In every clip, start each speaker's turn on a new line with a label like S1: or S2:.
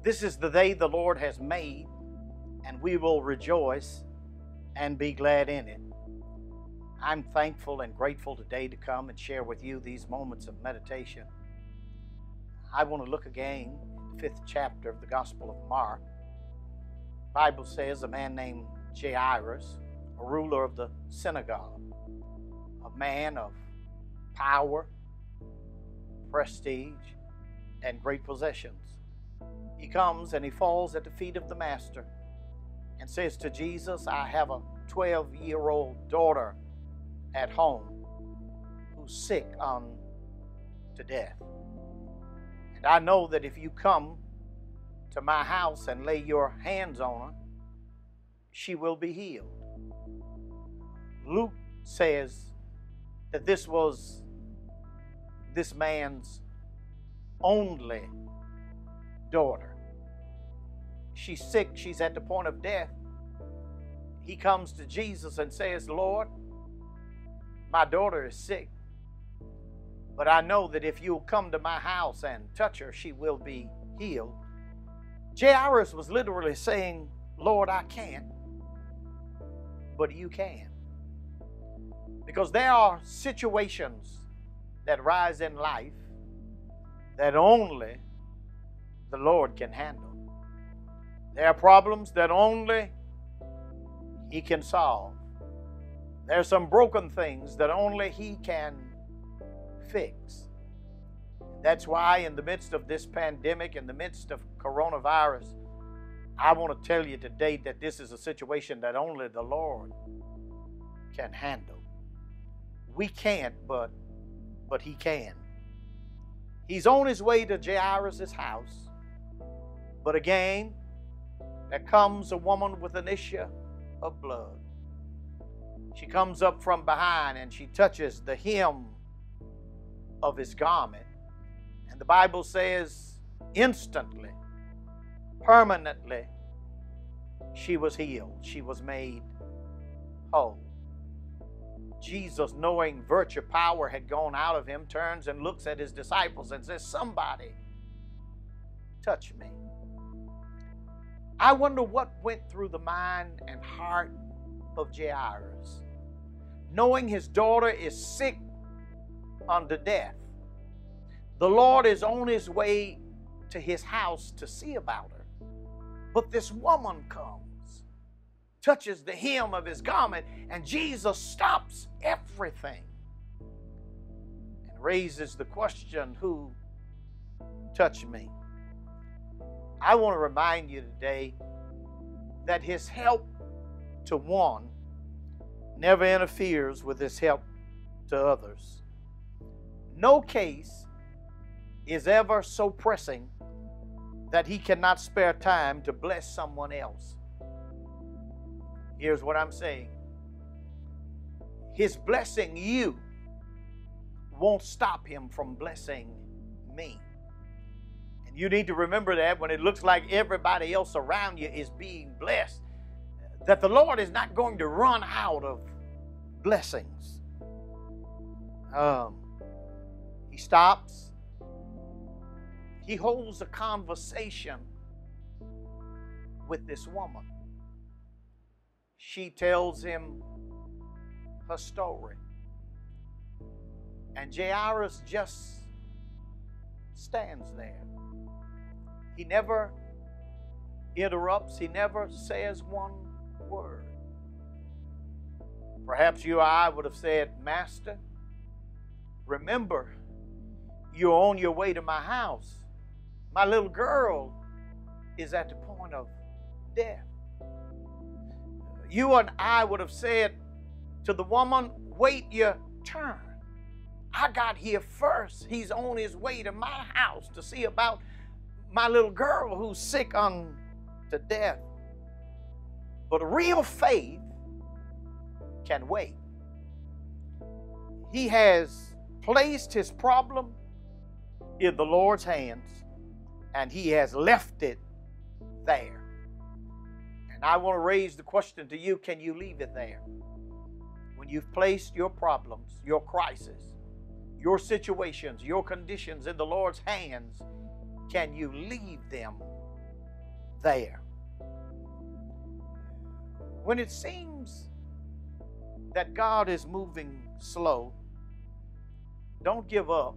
S1: This is the day the Lord has made, and we will rejoice and be glad in it. I'm thankful and grateful today to come and share with you these moments of meditation. I want to look again at the 5th chapter of the Gospel of Mark. The Bible says a man named Jairus, a ruler of the synagogue, a man of power, prestige, and great possessions. He comes and he falls at the feet of the Master and says to Jesus, I have a 12-year-old daughter at home who's sick unto death. And I know that if you come to my house and lay your hands on her, she will be healed. Luke says that this was this man's only daughter. She's sick. She's at the point of death. He comes to Jesus and says, Lord, my daughter is sick, but I know that if you'll come to my house and touch her, she will be healed. Jairus was literally saying, Lord, I can't, but you can. Because there are situations that rise in life that only the Lord can handle. There are problems that only He can solve. There are some broken things that only He can fix. That's why in the midst of this pandemic, in the midst of coronavirus, I want to tell you today that this is a situation that only the Lord can handle. We can't, but He can. He's on his way to Jairus' house. But again, there comes a woman with an issue of blood. She comes up from behind and she touches the hem of his garment. And the Bible says instantly, permanently, she was healed. She was made whole. Jesus, knowing virtue, power had gone out of him, turns and looks at his disciples and says, somebody touch me. I wonder what went through the mind and heart of Jairus, knowing his daughter is sick unto death. The Lord is on his way to his house to see about her. But this woman comes, touches the hem of his garment, and Jesus stops everything and raises the question, who touched me? I want to remind you today that his help to one never interferes with his help to others. No case is ever so pressing that he cannot spare time to bless someone else. Here's what I'm saying. His blessing you won't stop him from blessing me. And you need to remember that when it looks like everybody else around you is being blessed, that the Lord is not going to run out of blessings. He stops. He holds a conversation with this woman. She tells him her story. And Jairus just stands there. He never interrupts. He never says one word. Perhaps you or I would have said, Master, remember, you're on your way to my house. My little girl is at the point of death. You and I would have said to the woman, wait your turn. I got here first. He's on his way to my house to see about my little girl who's sick unto death. But real faith can wait. He has placed his problem in the Lord's hands, and he has left it there. And I want to raise the question to you, can you leave it there? When you've placed your problems, your crisis, your situations, your conditions in the Lord's hands, can you leave them there. When it seems that God is moving slow, don't give up,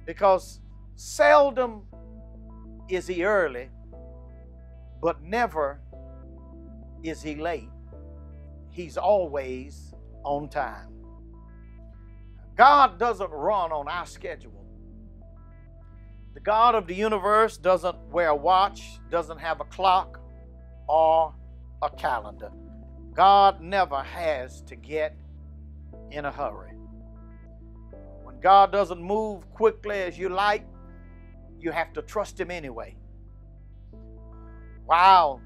S1: because seldom is He early, but never is He late. He's always on time. God doesn't run on our schedule. The God of the universe doesn't wear a watch, doesn't have a clock or a calendar. God never has to get in a hurry. When God doesn't move quickly as you like, you have to trust Him anyway. While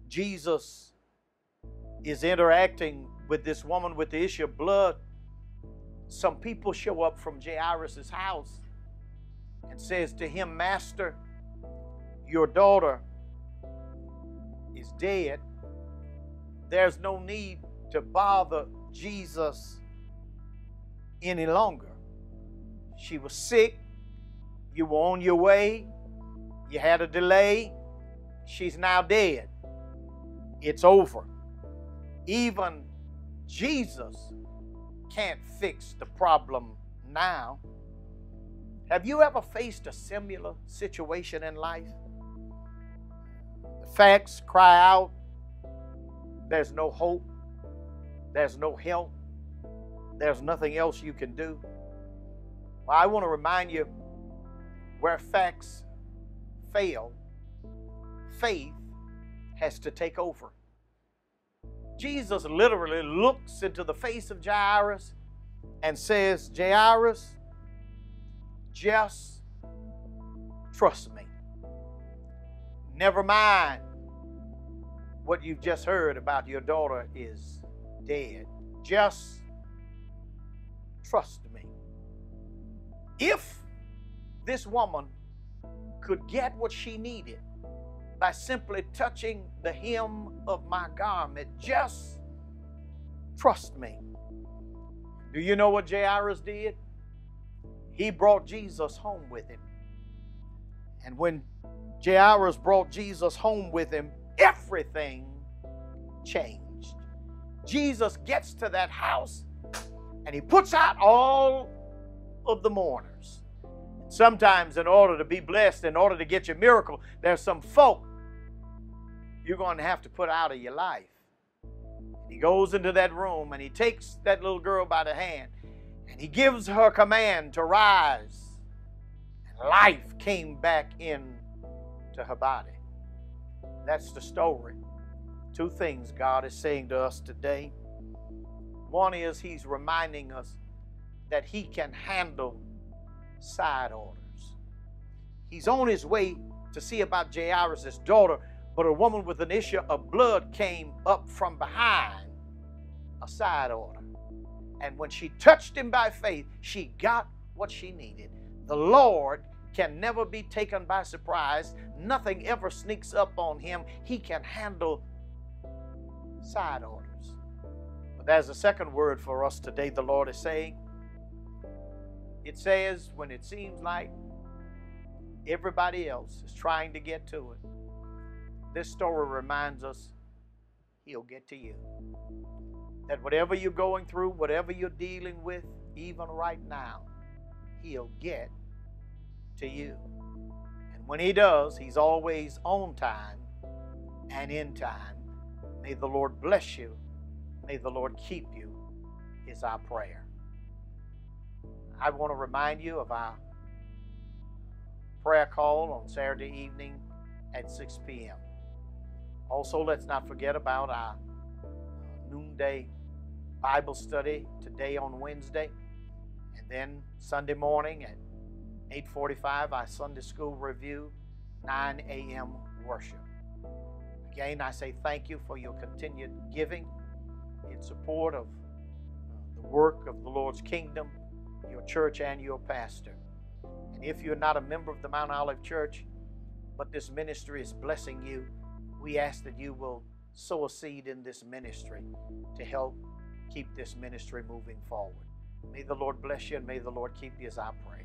S1: Jesus is interacting with this woman with the issue of blood, some people show up from Jairus' house and says to him, "Master, your daughter is dead. There's no need to bother Jesus any longer. She was sick. You were on your way. You had a delay. She's now dead. It's over." Even Jesus can't fix the problem now. Have you ever faced a similar situation in life? The facts cry out, there's no hope, there's no help, there's nothing else you can do. Well, I want to remind you, where facts fail, faith has to take over. Jesus literally looks into the face of Jairus and says, "Jairus, just trust me. Never mind what you've just heard about your daughter is dead. Just trust me." If this woman could get what she needed by simply touching the hem of my garment, just trust me. Do you know what Jairus did? He brought Jesus home with him. And when Jairus brought Jesus home with him, everything changed. Jesus gets to that house and he puts out all of the mourners. Sometimes in order to be blessed, in order to get your miracle, there's some folk you're going to have to put out of your life. He goes into that room and he takes that little girl by the hand and he gives her command to rise. And life came back into her body. That's the story. Two things God is saying to us today. One is He's reminding us that He can handle side orders. He's on His way to see about Jairus' daughter, but a woman with an issue of blood came up from behind, a side order. And when she touched Him by faith, she got what she needed. The Lord can never be taken by surprise. Nothing ever sneaks up on Him. He can handle side orders. But there's a second word for us today the Lord is saying. It says, when it seems like everybody else is trying to get to it, this story reminds us He'll get to you. That whatever you're going through, whatever you're dealing with, even right now, He'll get to you. And when He does, He's always on time and in time. May the Lord bless you. May the Lord keep you, is our prayer. I want to remind you of our prayer call on Saturday evening at 6 p.m. Also, let's not forget about our noonday Bible study today on Wednesday, and then Sunday morning at 8:45 our Sunday school review, 9 a.m. worship. Again, I say thank you for your continued giving in support of the work of the Lord's kingdom, your church, and your pastor. And if you're not a member of the Mount Olive Church, but this ministry is blessing you, we ask that you will sow a seed in this ministry to help keep this ministry moving forward. May the Lord bless you and may the Lord keep you, is our prayer.